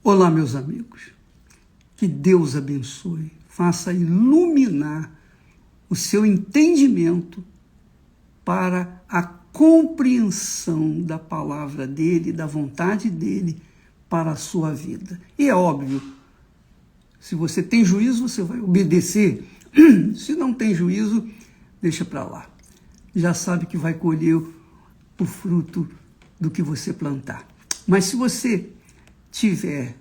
Olá, meus amigos. Que Deus abençoe, faça iluminar o seu entendimento para a compreensão da palavra dele, da vontade dele para a sua vida. E é óbvio, se você tem juízo, você vai obedecer. Se não tem juízo, deixa para lá. Já sabe que vai colher o fruto do que você plantar. Mas se você tiver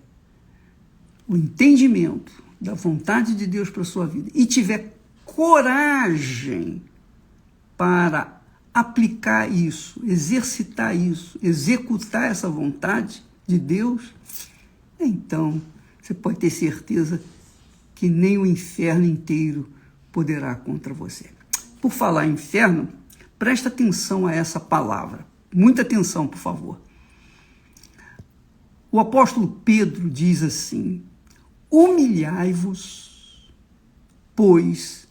o entendimento da vontade de Deus para a sua vida e tiver coragem para aplicar isso, exercitar isso, executar essa vontade de Deus, então você pode ter certeza que nem o inferno inteiro poderá contra você. Por falar em inferno, presta atenção a essa palavra. Muita atenção, por favor. O apóstolo Pedro diz assim: humilhai-vos, pois,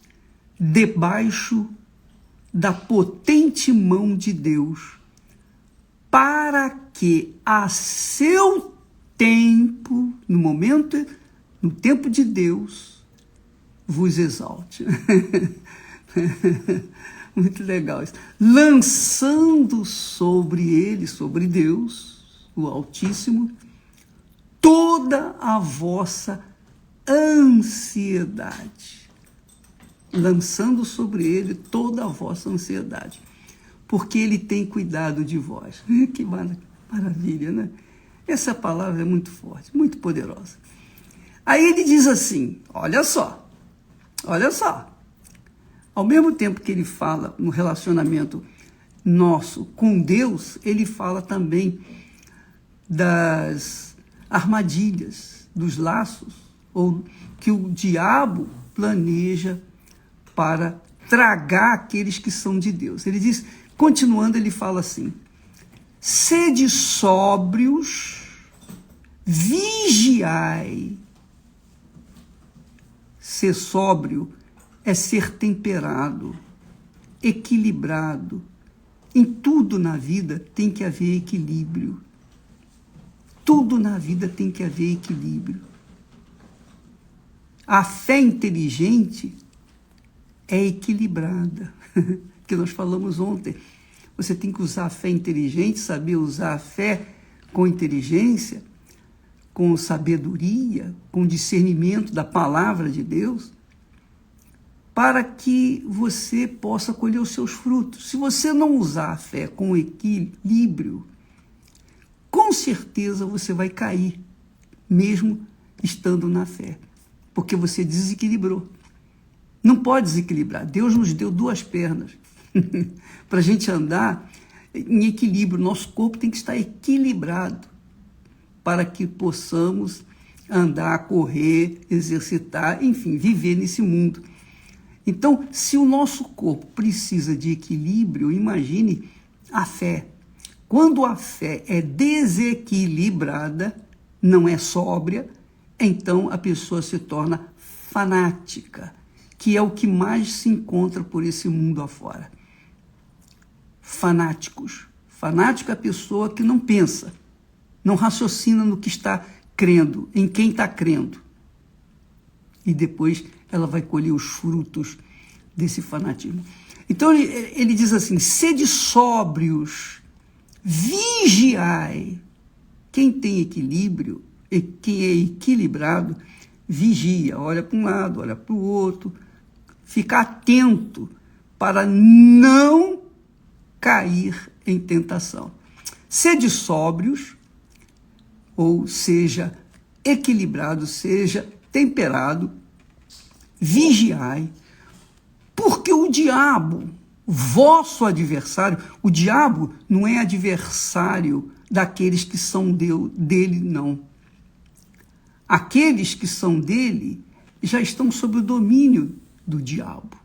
debaixo da potente mão de Deus, para que a seu tempo, no tempo de Deus, vos exalte. Muito legal isso. Lançando sobre ele, sobre Deus, o Altíssimo, toda a vossa ansiedade. Lançando sobre ele toda a vossa ansiedade. Porque ele tem cuidado de vós. Que maravilha, né? Essa palavra é muito forte, muito poderosa. Aí ele diz assim, olha só. Ao mesmo tempo que ele fala no relacionamento nosso com Deus, ele fala também das armadilhas, dos laços, ou que o diabo planeja para tragar aqueles que são de Deus. Ele diz, continuando, ele fala assim: sede sóbrios, vigiai. Ser sóbrio é ser temperado, equilibrado. Em tudo na vida tem que haver equilíbrio. Tudo na vida tem que haver equilíbrio. A fé inteligente é equilibrada, que nós falamos ontem. Você tem que usar a fé inteligente, saber usar a fé com inteligência, com sabedoria, com discernimento da palavra de Deus, para que você possa colher os seus frutos. Se você não usar a fé com equilíbrio, com certeza você vai cair, mesmo estando na fé, porque você desequilibrou. Não pode desequilibrar. Deus nos deu duas pernas para a gente andar em equilíbrio. Nosso corpo tem que estar equilibrado para que possamos andar, correr, exercitar, enfim, viver nesse mundo. Então, se o nosso corpo precisa de equilíbrio, imagine a fé. Quando a fé é desequilibrada, não é sóbria, então a pessoa se torna fanática, que é o que mais se encontra por esse mundo afora. Fanáticos. Fanático é a pessoa que não pensa, não raciocina no que está crendo, em quem está crendo. E depois ela vai colher os frutos desse fanatismo. Então ele diz assim, sede sóbrios, vigiai. Quem tem equilíbrio, quem é equilibrado, vigia, olha para um lado, olha para o outro, fica atento para não cair em tentação. Sede sóbrios, ou seja, equilibrado, seja temperado, vigiai, porque o diabo, vosso adversário, o diabo não é adversário daqueles que são dele, não. Aqueles que são dele já estão sob o domínio do diabo.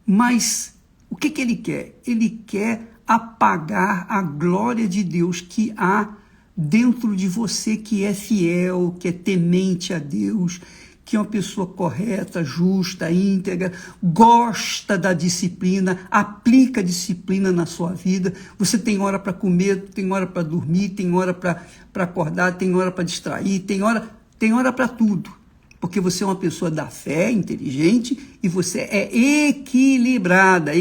Mas o que ele quer? Ele quer apagar a glória de Deus que há dentro de você, que é fiel, que é temente a Deus, que é uma pessoa correta, justa, íntegra, gosta da disciplina, aplica a disciplina na sua vida. Você tem hora para comer, tem hora para dormir, tem hora para acordar, tem hora para distrair, tem hora para tudo. Porque você é uma pessoa da fé, inteligente, e você é equilibrado.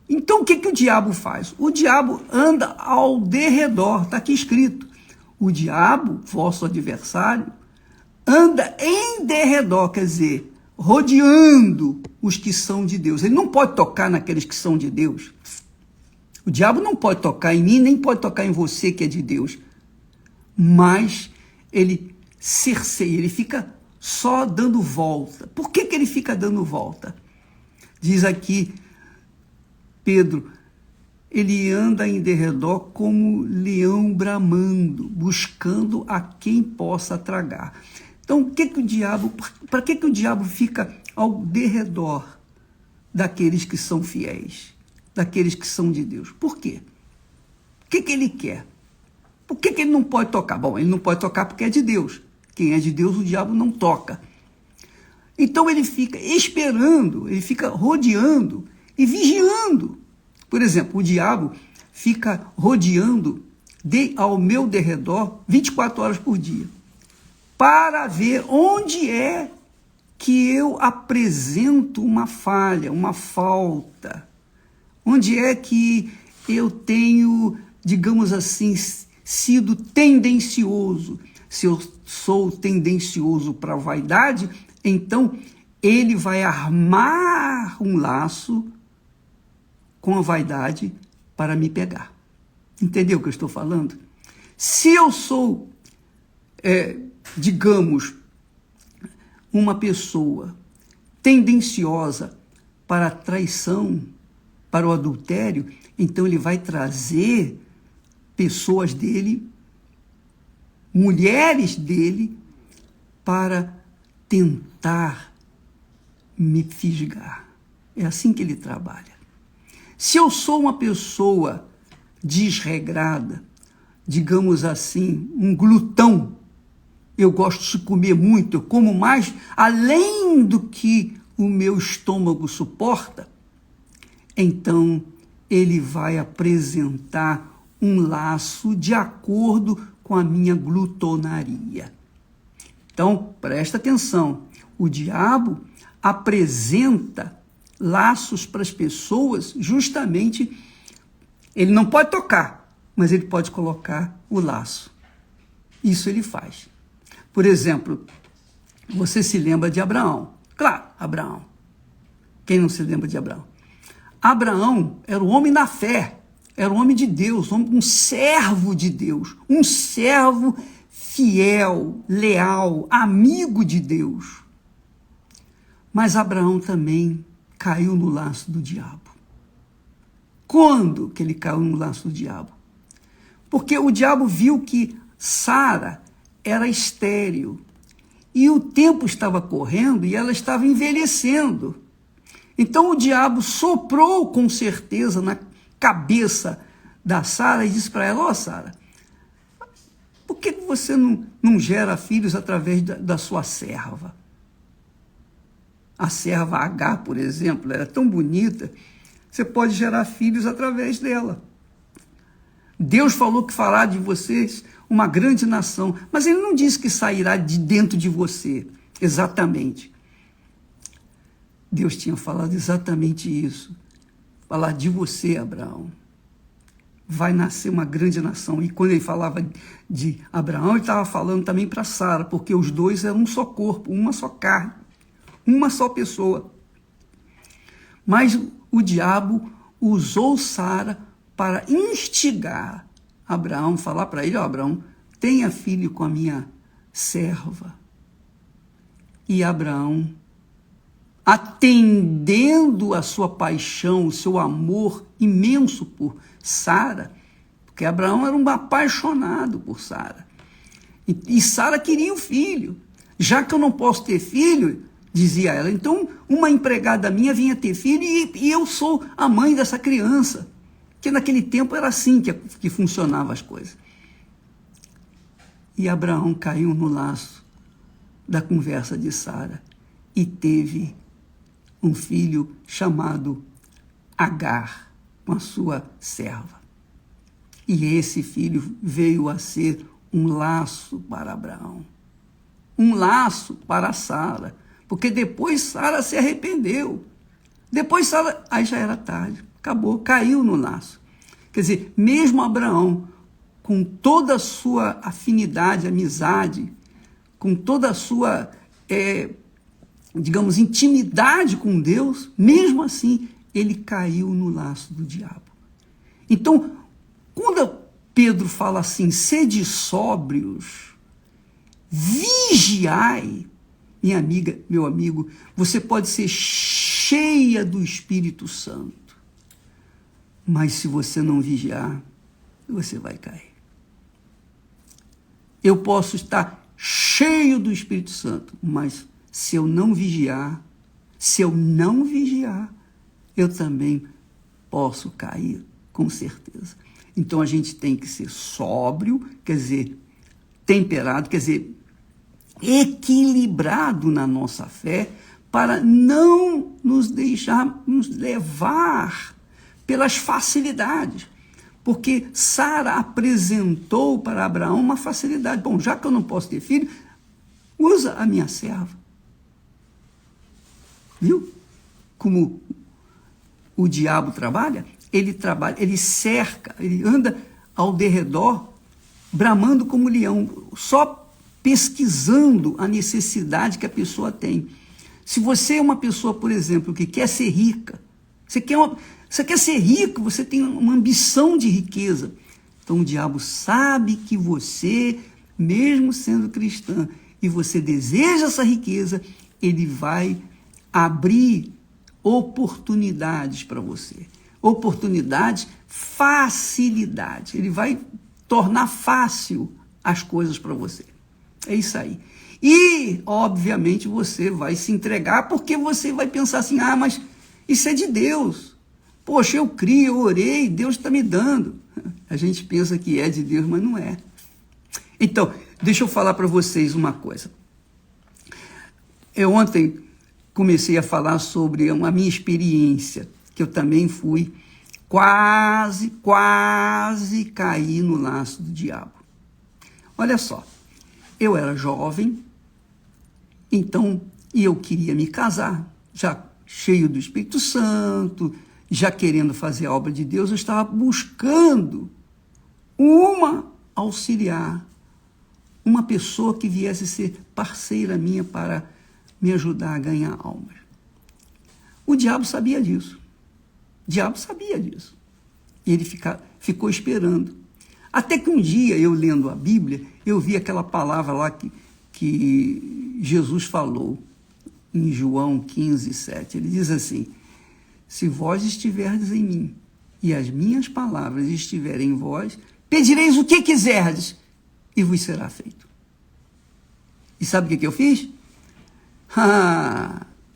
Então o que o diabo faz? O diabo anda ao derredor, está aqui escrito. O diabo, vosso adversário, anda em derredor, quer dizer, rodeando os que são de Deus. Ele não pode tocar naqueles que são de Deus. O diabo não pode tocar em mim, nem pode tocar em você que é de Deus. Mas ele cerceia, ele fica só dando volta. Por que ele fica dando volta? Diz aqui Pedro, ele anda em derredor como leão bramando, buscando a quem possa tragar. Então, para que o diabo fica ao derredor daqueles que são fiéis, daqueles que são de Deus? Por quê? O que ele quer? Por que ele não pode tocar? Bom, ele não pode tocar porque é de Deus. Quem é de Deus, o diabo não toca. Então ele fica esperando, ele fica rodeando e vigiando. Por exemplo, o diabo fica rodeando ao meu derredor 24 horas por dia, para ver onde é que eu apresento uma falha, uma falta, onde é que eu tenho, digamos assim, sido tendencioso. Se eu sou tendencioso para a vaidade, então ele vai armar um laço com a vaidade para me pegar. Entendeu o que eu estou falando? Se eu sou, digamos, uma pessoa tendenciosa para a traição, para o adultério, então ele vai trazer pessoas dele, mulheres dele, para tentar me fisgar. É assim que ele trabalha. Se eu sou uma pessoa desregrada, digamos assim, um glutão, eu gosto de comer muito, eu como mais além do que o meu estômago suporta, então ele vai apresentar um laço de acordo com a minha glutonaria. Então, presta atenção, o diabo apresenta laços para as pessoas, justamente, ele não pode tocar, mas ele pode colocar o laço. Isso ele faz. Por exemplo, você se lembra de Abraão? Claro, Abraão. Quem não se lembra de Abraão? Abraão era o homem da fé, era o homem de Deus, um servo de Deus, um servo fiel, leal, amigo de Deus. Mas Abraão também caiu no laço do diabo. Quando que ele caiu no laço do diabo? Porque o diabo viu que Sara era estéril e o tempo estava correndo e ela estava envelhecendo. Então o diabo soprou com certeza na cabeça da Sara e disse para ela: ó, Sara, por que você não gera filhos através da sua serva? A serva Agar, por exemplo, era tão bonita, você pode gerar filhos através dela. Deus falou que fará de vocês uma grande nação, mas ele não disse que sairá de dentro de você, exatamente. Deus tinha falado exatamente isso, falar de você, Abraão. Vai nascer uma grande nação. E quando ele falava de Abraão, ele estava falando também para Sara, porque os dois eram um só corpo, uma só carne, uma só pessoa. Mas o diabo usou Sara para instigar Abraão, falar para ele: ó, Abraão, tenha filho com a minha serva. E Abraão, atendendo a sua paixão, o seu amor imenso por Sara, porque Abraão era um apaixonado por Sara, e Sara queria um filho. Já que eu não posso ter filho, dizia ela, então uma empregada minha vinha ter filho e eu sou a mãe dessa criança. Que naquele tempo era assim que funcionavam as coisas. E Abraão caiu no laço da conversa de Sara e teve um filho chamado Agar, com a sua serva. E esse filho veio a ser um laço para Abraão, um laço para Sara, porque depois Sara se arrependeu. Depois Sara, aí já era tarde, acabou, caiu no laço. Quer dizer, mesmo Abraão, com toda a sua afinidade, amizade, com toda a sua, digamos, intimidade com Deus, mesmo assim, ele caiu no laço do diabo. Então, quando Pedro fala assim, sede sóbrios, vigiai, minha amiga, meu amigo, você pode ser cheia do Espírito Santo, mas se você não vigiar, você vai cair. Eu posso estar cheio do Espírito Santo, mas se eu não vigiar, eu também posso cair, com certeza. Então a gente tem que ser sóbrio, quer dizer, temperado, quer dizer, equilibrado na nossa fé, para não nos deixarmos levar pelas facilidades. Porque Sara apresentou para Abraão uma facilidade. Bom, já que eu não posso ter filho, usa a minha serva. Viu? Como o diabo trabalha? Ele trabalha, ele cerca, ele anda ao derredor, bramando como leão, só pesquisando a necessidade que a pessoa tem. Se você é uma pessoa, por exemplo, que quer ser rica, você quer ser rico, você tem uma ambição de riqueza. Então o diabo sabe que você, mesmo sendo cristã, e você deseja essa riqueza, ele vai abrir oportunidades para você. Oportunidades, facilidade. Ele vai tornar fácil as coisas para você. É isso aí. E, obviamente, você vai se entregar, porque você vai pensar assim, mas isso é de Deus. Poxa, eu criei, eu orei, Deus está me dando. A gente pensa que é de Deus, mas não é. Então, deixa eu falar para vocês uma coisa. Eu ontem comecei a falar sobre a minha experiência, que eu também fui, quase caí no laço do diabo. Olha só, eu era jovem, então, e eu queria me casar, já cheio do Espírito Santo, já querendo fazer a obra de Deus, eu estava buscando uma auxiliar, uma pessoa que viesse ser parceira minha para me ajudar a ganhar almas. O diabo sabia disso. E ele ficou esperando. Até que um dia, eu lendo a Bíblia, eu vi aquela palavra lá que Jesus falou em João 15, 7. Ele diz assim, se vós estiverdes em mim e as minhas palavras estiverem em vós, pedireis o que quiserdes e vos será feito. E sabe o que eu fiz?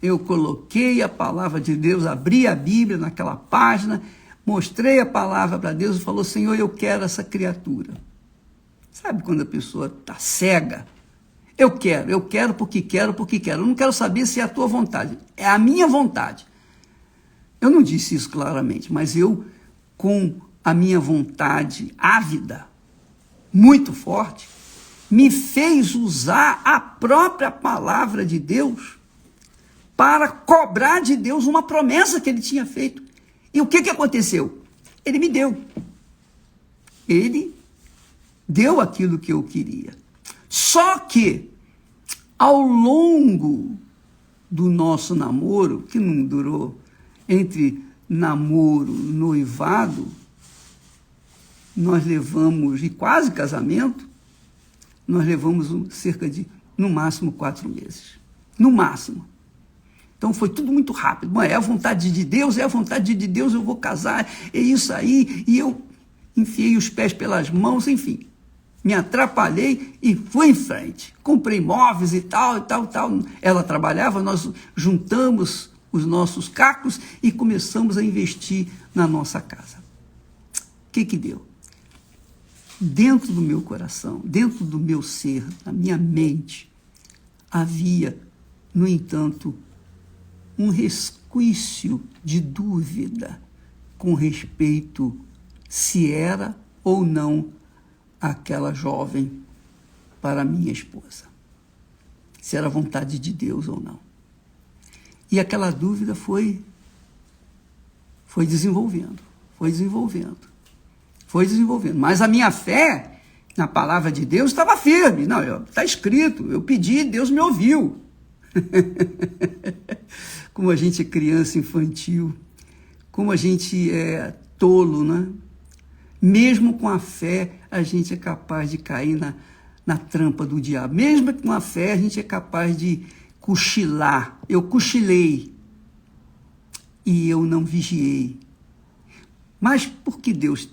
Eu coloquei a palavra de Deus, abri a Bíblia naquela página, mostrei a palavra para Deus e falou, Senhor, eu quero essa criatura. Sabe quando a pessoa está cega? Eu quero porque quero. Eu não quero saber se é a tua vontade, é a minha vontade. Eu não disse isso claramente, mas eu, com a minha vontade ávida, muito forte, me fez usar a própria palavra de Deus para cobrar de Deus uma promessa que ele tinha feito. E o que aconteceu? Ele me deu. Ele deu aquilo que eu queria. Só que, ao longo do nosso namoro, que não durou, entre namoro e noivado, nós levamos, e quase casamento, nós levamos cerca de, no máximo, 4 meses. No máximo. Então foi tudo muito rápido. É a vontade de Deus, eu vou casar, é isso aí. E eu enfiei os pés pelas mãos, enfim. Me atrapalhei e fui em frente. Comprei móveis e tal. Ela trabalhava, nós juntamos os nossos cacos e começamos a investir na nossa casa. O que deu? Dentro do meu coração, dentro do meu ser, na minha mente, havia, no entanto, um resquício de dúvida com respeito se era ou não aquela jovem para minha esposa, se era vontade de Deus ou não. E aquela dúvida foi desenvolvendo. Mas a minha fé na palavra de Deus estava firme. Não, está escrito, eu pedi, Deus me ouviu. Como a gente é criança infantil, como a gente é tolo, né? Mesmo com a fé, a gente é capaz de cair na trampa do diabo. Mesmo com a fé, a gente é capaz de cochilar. Eu cochilei e eu não vigiei. Mas porque Deus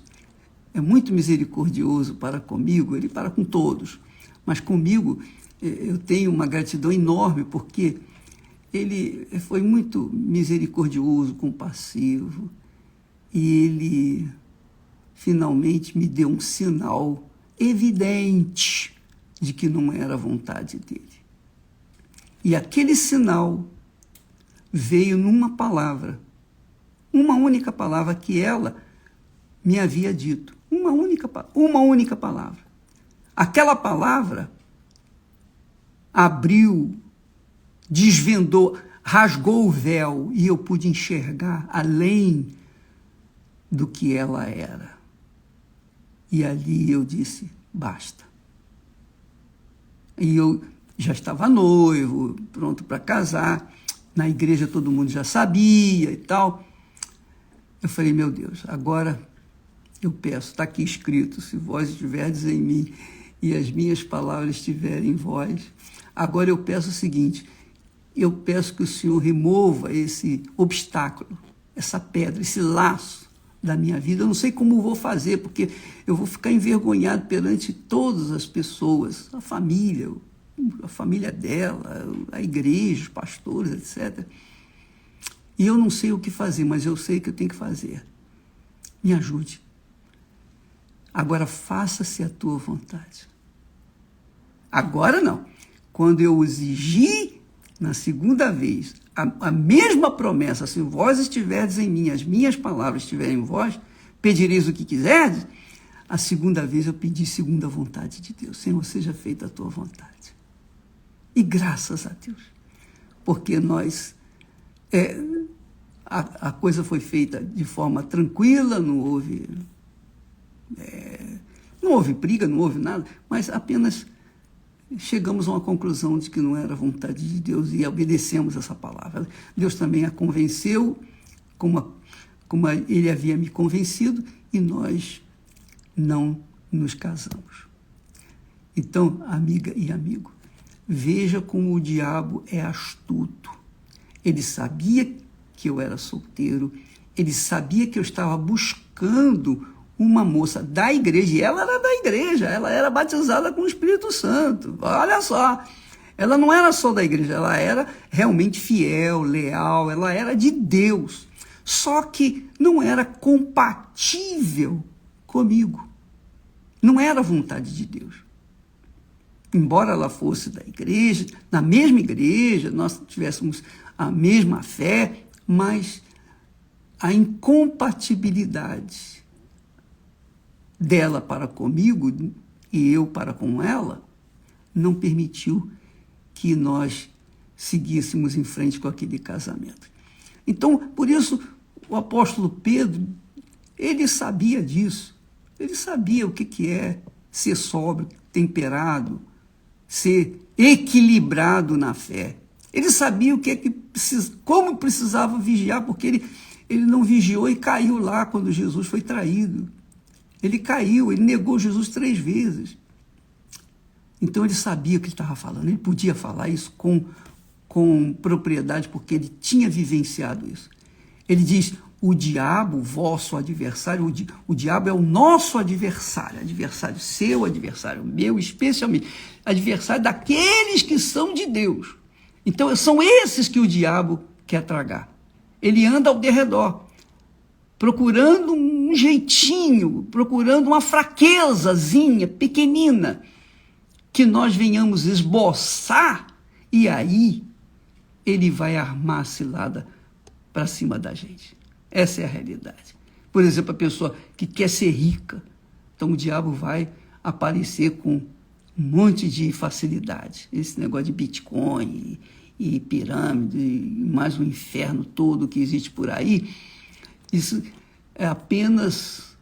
é muito misericordioso para comigo, Ele para com todos, mas comigo eu tenho uma gratidão enorme, porque Ele foi muito misericordioso, compassivo, e Ele finalmente me deu um sinal evidente de que não era a vontade dEle. E aquele sinal veio numa palavra, uma única palavra que ela me havia dito. Uma única palavra. Aquela palavra abriu, desvendou, rasgou o véu e eu pude enxergar além do que ela era. E ali eu disse, basta. E eu já estava noivo, pronto para casar. Na igreja todo mundo já sabia e tal. Eu falei, meu Deus, agora eu peço, está aqui escrito, se vós estiverdes em mim e as minhas palavras estiverem em vós. Agora eu peço o seguinte, eu peço que o Senhor remova esse obstáculo, essa pedra, esse laço da minha vida. Eu não sei como vou fazer, porque eu vou ficar envergonhado perante todas as pessoas, a família dela, a igreja, os pastores, etc. E eu não sei o que fazer, mas eu sei que eu tenho que fazer. Me ajude. Agora faça-se a tua vontade. Agora não. Quando eu exigi, na segunda vez, a mesma promessa, se vós estiverdes em mim, as minhas palavras estiverem em vós, pedireis o que quiserdes, a segunda vez eu pedi segundo a vontade de Deus. Senhor, seja feita a tua vontade. E graças a Deus, porque nós... a coisa foi feita de forma tranquila, não houve briga, não houve nada, mas apenas chegamos a uma conclusão de que não era a vontade de Deus e obedecemos essa palavra. Deus também a convenceu, como Ele havia me convencido, e nós não nos casamos. Então, amiga e amigo, veja como o diabo é astuto. Ele sabia que eu era solteiro, ele sabia que eu estava buscando uma moça da igreja, e ela era da igreja, ela era batizada com o Espírito Santo. Olha só, ela não era só da igreja, ela era realmente fiel, leal, ela era de Deus, só que não era compatível comigo, não era a vontade de Deus. Embora ela fosse da igreja, na mesma igreja, nós tivéssemos a mesma fé, mas a incompatibilidade dela para comigo e eu para com ela não permitiu que nós seguíssemos em frente com aquele casamento. Então, por isso, o apóstolo Pedro, ele sabia disso, ele sabia o que é ser sóbrio, temperado, ser equilibrado na fé. Ele sabia como precisava vigiar, porque ele não vigiou e caiu lá quando Jesus foi traído. Ele caiu, ele negou Jesus 3 vezes. Então ele sabia o que ele estava falando, ele podia falar isso com propriedade, porque ele tinha vivenciado isso. Ele diz, o diabo, vosso adversário, o diabo é o nosso adversário seu, adversário meu, especialmente, adversário daqueles que são de Deus. Então são esses que o diabo quer tragar. Ele anda ao derredor, procurando um jeitinho, procurando uma fraquezazinha pequenina, que nós venhamos esboçar E aí, ele vai armar a cilada para cima da gente. Essa é a realidade. Por exemplo, a pessoa que quer ser rica, então o diabo vai aparecer com um monte de facilidade. Esse negócio de Bitcoin e pirâmide, e mais o inferno todo que existe por aí, isso é apenas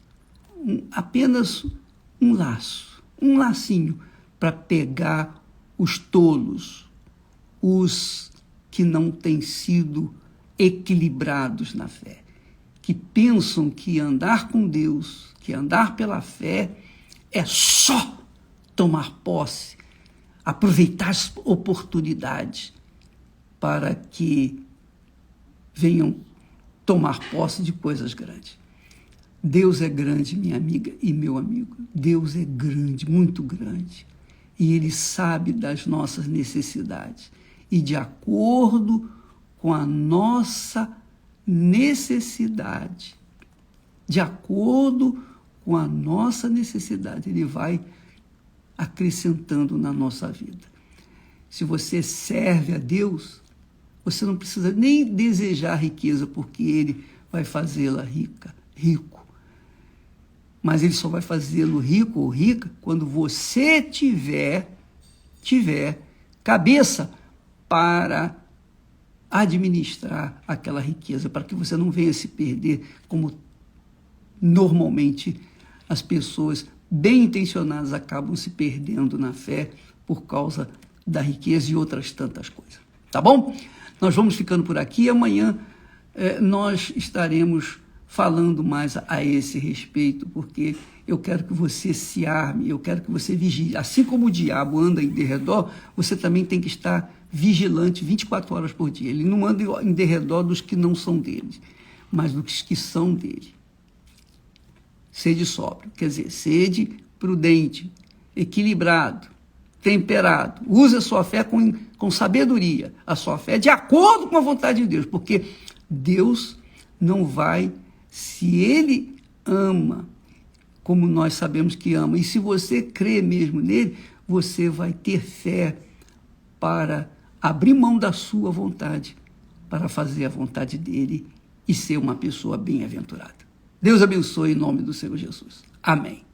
um laço, um lacinho para pegar os tolos, os que não têm sido equilibrados na fé, que pensam que andar com Deus, que andar pela fé, é só tomar posse, aproveitar as oportunidades para que venham tomar posse de coisas grandes. Deus é grande, minha amiga e meu amigo. Deus é grande, muito grande. E Ele sabe das nossas necessidades. E de acordo com a nossa necessidade, Ele vai acrescentando na nossa vida. Se você serve a Deus, você não precisa nem desejar riqueza, porque Ele vai fazê-la rico. Mas Ele só vai fazê-lo rico ou rica quando você tiver cabeça para administrar aquela riqueza, para que você não venha se perder, como normalmente as pessoas bem intencionadas acabam se perdendo na fé por causa da riqueza e outras tantas coisas. Tá bom? Nós vamos ficando por aqui. Amanhã nós estaremos falando mais a esse respeito, porque eu quero que você se arme, eu quero que você vigie. Assim como o diabo anda em derredor, você também tem que estar vigilante 24 horas por dia. Ele não anda em derredor dos que não são dele, mas dos que são dele. Sede sóbrio, quer dizer, sede prudente, equilibrado, temperado. Use a sua fé com sabedoria, a sua fé de acordo com a vontade de Deus, porque Deus não vai, se Ele ama, como nós sabemos que ama, e se você crê mesmo nele, você vai ter fé para abrir mão da sua vontade, para fazer a vontade dele e ser uma pessoa bem-aventurada. Deus abençoe em nome do Senhor Jesus. Amém.